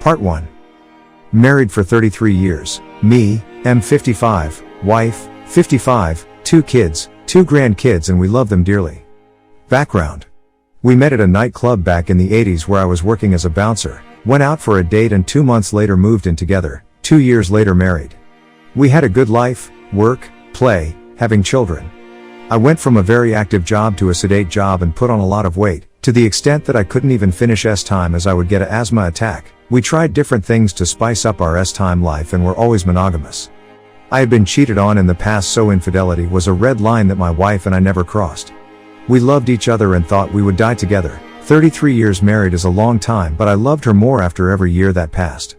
Part 1. Married for 33 years. Me, M 55, wife, 55, 2 kids, 2 grandkids, and we love them dearly. Background. We met at a nightclub back in the 80s where I was working as a bouncer, went out for a date, and 2 months later moved in together, 2 years later married. We had a good life, work, play, having children. I went from a very active job to a sedate job and put on a lot of weight, to the extent that I couldn't even finish S-time as I would get an asthma attack. We tried different things to spice up our S-time life and were always monogamous. I had been cheated on in the past, so infidelity was a red line that my wife and I never crossed. We loved each other and thought we would die together. 33 years married is a long time, but I loved her more after every year that passed.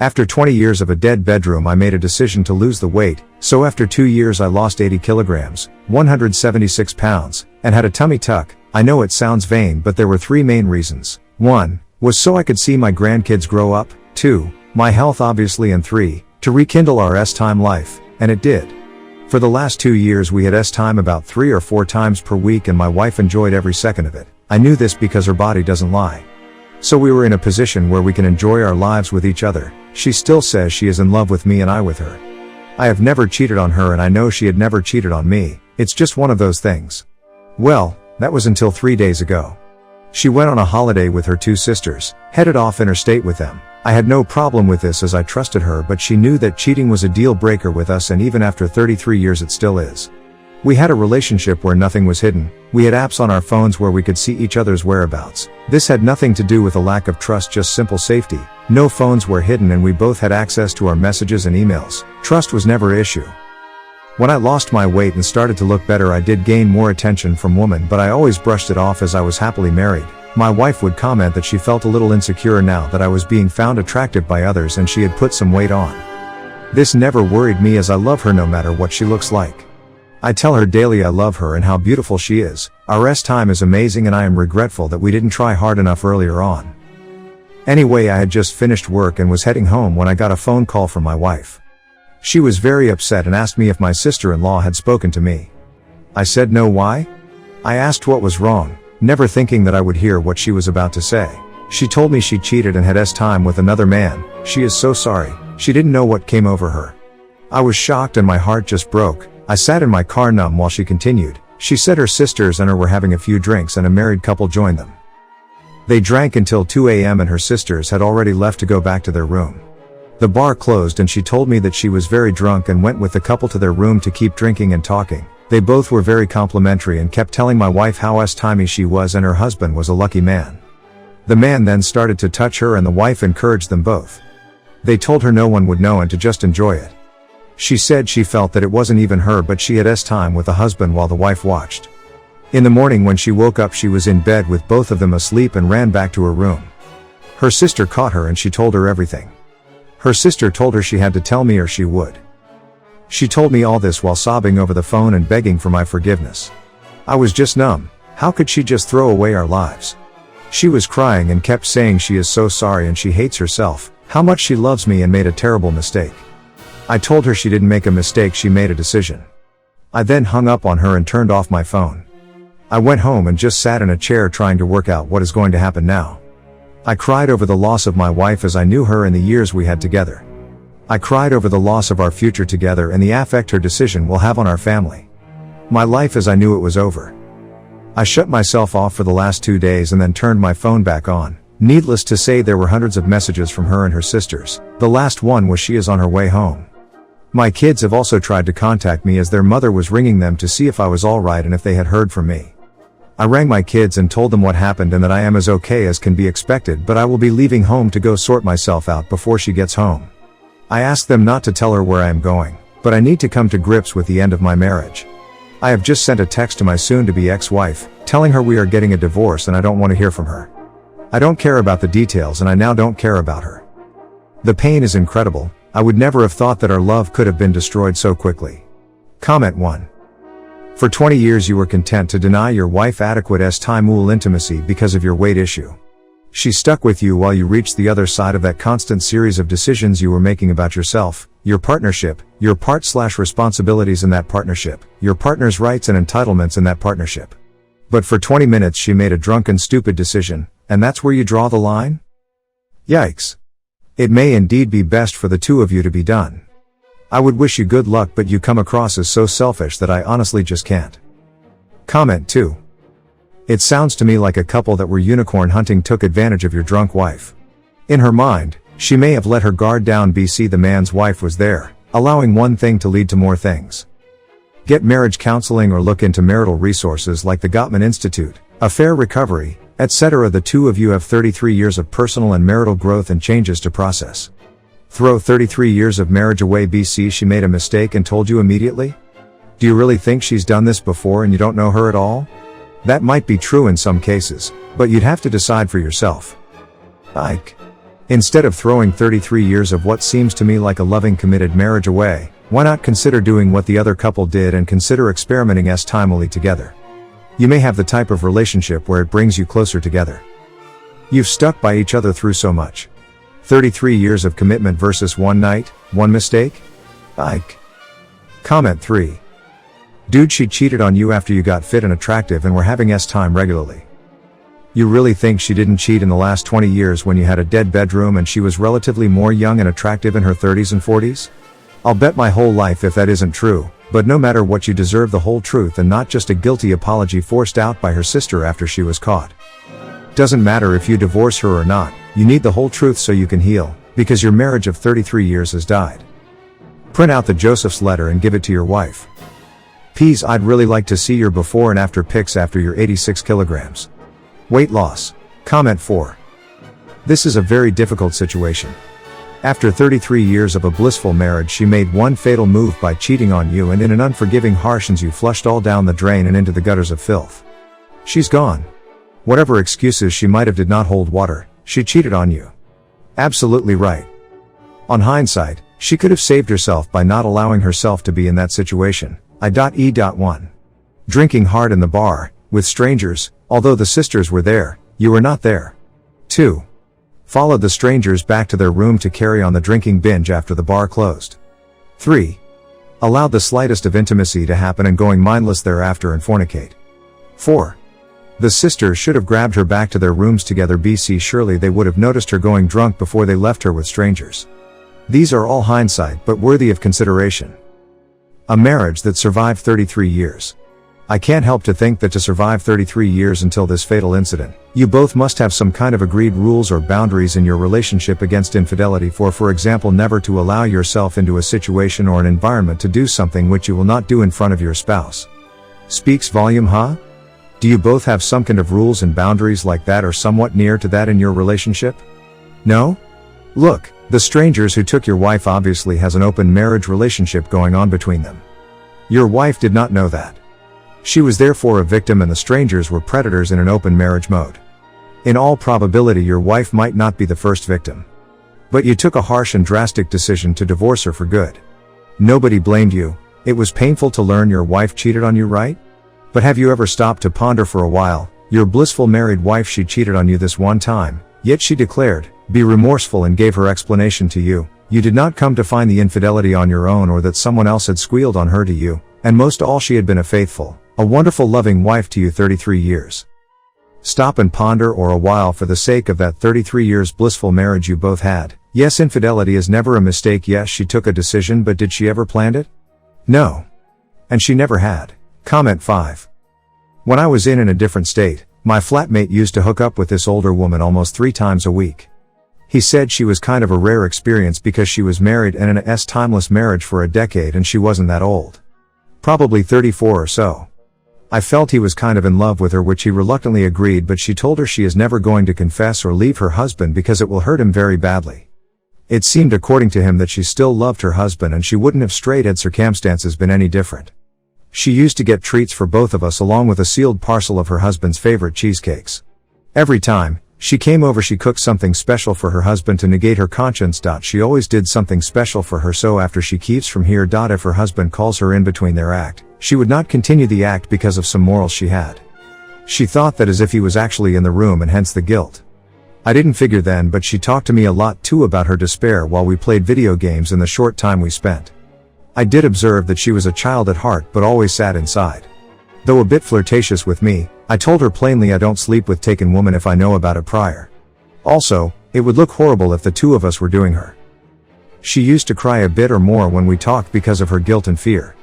After 20 years of a dead bedroom, I made a decision to lose the weight, so after 2 years I lost 80 kilograms, 176 pounds, and had a tummy tuck. I know it sounds vain, but there were 3 main reasons. 1. Was so I could see my grandkids grow up. 2. My health obviously, and 3. To rekindle our S-time life, and it did. For the last 2 years we had S-time about 3 or 4 times per week, and my wife enjoyed every second of it. I knew this because her body doesn't lie. So we were in a position where we can enjoy our lives with each other. She still says she is in love with me and I with her. I have never cheated on her, and I know she had never cheated on me. It's just one of those things. Well, that was until 3 days ago. She went on a holiday with her 2 sisters, headed off interstate with them. I had no problem with this as I trusted her, but she knew that cheating was a deal breaker with us, and even after 33 years it still is. We had a relationship where nothing was hidden. We had apps on our phones where we could see each other's whereabouts. This had nothing to do with a lack of trust, just simple safety. No phones were hidden and we both had access to our messages and emails. Trust was never an issue. When I lost my weight and started to look better, I did gain more attention from women, but I always brushed it off as I was happily married. My wife would comment that she felt a little insecure now that I was being found attractive by others and she had put some weight on. This never worried me as I love her no matter what she looks like. I tell her daily I love her and how beautiful she is. Our S-time is amazing and I am regretful that we didn't try hard enough earlier on. Anyway, I had just finished work and was heading home when I got a phone call from my wife. She was very upset and asked me if my sister-in-law had spoken to me. I said no. Why? I asked what was wrong, never thinking that I would hear what she was about to say. She told me she cheated and had S-time with another man. She is so sorry. She didn't know what came over her. I was shocked and my heart just broke. I sat in my car numb while she continued. She said her sisters and her were having a few drinks and a married couple joined them. They drank until 2 a.m. and her sisters had already left to go back to their room. The bar closed and she told me that she was very drunk and went with the couple to their room to keep drinking and talking. They both were very complimentary and kept telling my wife how S-timey she was and her husband was a lucky man. The man then started to touch her and the wife encouraged them both. They told her no one would know and to just enjoy it. She said she felt that it wasn't even her, but she had S-time with the husband while the wife watched. In the morning when she woke up, she was in bed with both of them asleep and ran back to her room. Her sister caught her and she told her everything. Her sister told her she had to tell me or she would. She told me all this while sobbing over the phone and begging for my forgiveness. I was just numb. How could she just throw away our lives? She was crying and kept saying she is so sorry and she hates herself, how much she loves me and made a terrible mistake. I told her she didn't make a mistake, she made a decision. I then hung up on her and turned off my phone. I went home and just sat in a chair trying to work out what is going to happen now. I cried over the loss of my wife as I knew her in the years we had together. I cried over the loss of our future together and the effect her decision will have on our family. My life as I knew it was over. I shut myself off for the last 2 days and then turned my phone back on. Needless to say, there were hundreds of messages from her and her sisters. The last one was she is on her way home. My kids have also tried to contact me as their mother was ringing them to see if I was alright and if they had heard from me. I rang my kids and told them what happened and that I am as okay as can be expected, but I will be leaving home to go sort myself out before she gets home. I asked them not to tell her where I am going, but I need to come to grips with the end of my marriage. I have just sent a text to my soon-to-be ex-wife, telling her we are getting a divorce and I don't want to hear from her. I don't care about the details and I now don't care about her. The pain is incredible. I would never have thought that our love could have been destroyed so quickly. Comment 1. For 20 years you were content to deny your wife adequate S-time intimacy because of your weight issue. She stuck with you while you reached the other side of that constant series of decisions you were making about yourself, your partnership, your part/responsibilities in that partnership, your partner's rights and entitlements in that partnership. But for 20 minutes she made a drunken, stupid decision, and that's where you draw the line? Yikes. It may indeed be best for the two of you to be done. I would wish you good luck, but you come across as so selfish that I honestly just can't. Comment 2. It sounds to me like a couple that were unicorn hunting took advantage of your drunk wife. In her mind, she may have let her guard down. BC the man's wife was there, allowing one thing to lead to more things. Get marriage counseling or look into marital resources like the Gottman Institute, Affair Recovery, etc. The two of you have 33 years of personal and marital growth and changes to process. Throw 33 years of marriage away. BC she made a mistake and told you immediately? Do you really think she's done this before and you don't know her at all? That might be true in some cases, but you'd have to decide for yourself. Ike. Instead of throwing 33 years of what seems to me like a loving committed marriage away, why not consider doing what the other couple did and consider experimenting timely together? You may have the type of relationship where it brings you closer together. You've stuck by each other through so much. 33 years of commitment versus one night, one mistake? Ike. Comment 3. Dude, she cheated on you after you got fit and attractive and were having time regularly. You really think she didn't cheat in the last 20 years when you had a dead bedroom and she was relatively more young and attractive in her 30s and 40s? I'll bet my whole life if that isn't true, but no matter what, you deserve the whole truth and not just a guilty apology forced out by her sister after she was caught. Doesn't matter if you divorce her or not, you need the whole truth so you can heal, because your marriage of 33 years has died. Print out the Joseph's letter and give it to your wife. Ps. I'd really like to see your before and after pics after your 86 kilograms. Weight loss. Comment 4. This is a very difficult situation. After 33 years of a blissful marriage, she made one fatal move by cheating on you, and in an unforgiving harshness you flushed all down the drain and into the gutters of filth. She's gone. Whatever excuses she might have did not hold water. She cheated on you. Absolutely right. On hindsight, she could have saved herself by not allowing herself to be in that situation. I.E.1. Drinking hard in the bar, with strangers, although the sisters were there, you were not there. 2. Followed the strangers back to their room to carry on the drinking binge after the bar closed. 3. Allowed the slightest of intimacy to happen and going mindless thereafter and fornicate. 4. The sisters should have grabbed her back to their rooms together. BC surely they would have noticed her going drunk before they left her with strangers. These are all hindsight but worthy of consideration. A marriage that survived 33 years. I can't help to think that to survive 33 years until this fatal incident, you both must have some kind of agreed rules or boundaries in your relationship against infidelity, for example never to allow yourself into a situation or an environment to do something which you will not do in front of your spouse. Speaks volume, huh? Do you both have some kind of rules and boundaries like that or somewhat near to that in your relationship? No? Look, the strangers who took your wife obviously has an open marriage relationship going on between them. Your wife did not know that. She was therefore a victim and the strangers were predators in an open marriage mode. In all probability your wife might not be the first victim. But you took a harsh and drastic decision to divorce her for good. Nobody blamed you. It was painful to learn your wife cheated on you, right? But have you ever stopped to ponder for a while, your blissful married wife, she cheated on you this one time, yet she declared, be remorseful and gave her explanation to you. You did not come to find the infidelity on your own or that someone else had squealed on her to you, and most all she had been a faithful, a wonderful loving wife to you 33 years. Stop and ponder or a while for the sake of that 33 years blissful marriage you both had. Yes, infidelity is never a mistake. Yes, she took a decision, but did she ever plan it? No. And she never had. Comment 5. When I was in a different state, my flatmate used to hook up with this older woman almost 3 times a week. He said she was kind of a rare experience because she was married and in a timeless marriage for a decade and she wasn't that old. Probably 34 or so. I felt he was kind of in love with her, which he reluctantly agreed, but she told her she is never going to confess or leave her husband because it will hurt him very badly. It seemed according to him that she still loved her husband and she wouldn't have strayed had circumstances been any different. She used to get treats for both of us along with a sealed parcel of her husband's favorite cheesecakes. Every time she came over she cooked something special for her husband to negate her conscience. She always did something special for her, so after she keeps from here. If her husband calls her in between their act, she would not continue the act because of some morals she had. She thought that as if he was actually in the room and hence the guilt. I didn't figure then, but she talked to me a lot too about her despair while we played video games in the short time we spent. I did observe that she was a child at heart but always sat inside. Though a bit flirtatious with me, I told her plainly I don't sleep with taken woman if I know about it prior. Also, It would look horrible if the two of us were doing her. She used to cry a bit or more when we talked because of her guilt and fear.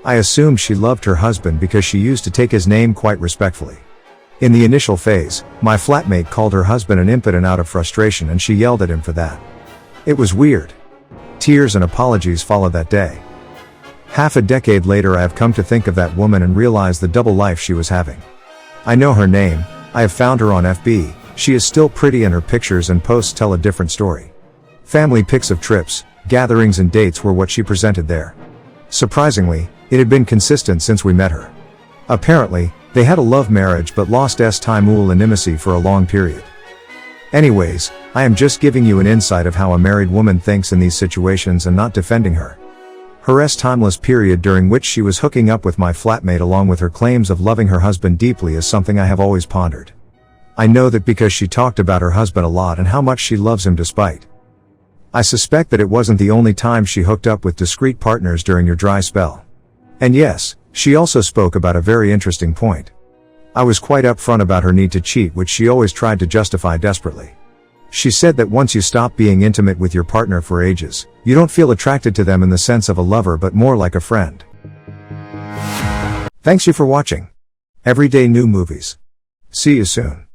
I assumed she loved her husband because she used to take his name quite respectfully. In the initial phase, my flatmate called her husband an impotent out of frustration and she yelled at him for that. It was weird. Tears and apologies followed that day. Half a decade later I have come to think of that woman and realize the double life she was having. I know her name, I have found her on FB, she is still pretty and her pictures and posts tell a different story. Family pics of trips, gatherings and dates were what she presented there. Surprisingly, it had been consistent since we met her. Apparently, they had a love marriage but lost entitledparents intimacy for a long period. Anyways, I am just giving you an insight of how a married woman thinks in these situations and not defending her. Her timeless period during which she was hooking up with my flatmate along with her claims of loving her husband deeply is something I have always pondered. I know that because she talked about her husband a lot and how much she loves him despite. I suspect that it wasn't the only time she hooked up with discreet partners during your dry spell. And yes, she also spoke about a very interesting point. I was quite upfront about her need to cheat, which she always tried to justify desperately. She said that once you stop being intimate with your partner for ages, you don't feel attracted to them in the sense of a lover but more like a friend. Thanks you for watching. Everyday new movies. See you soon.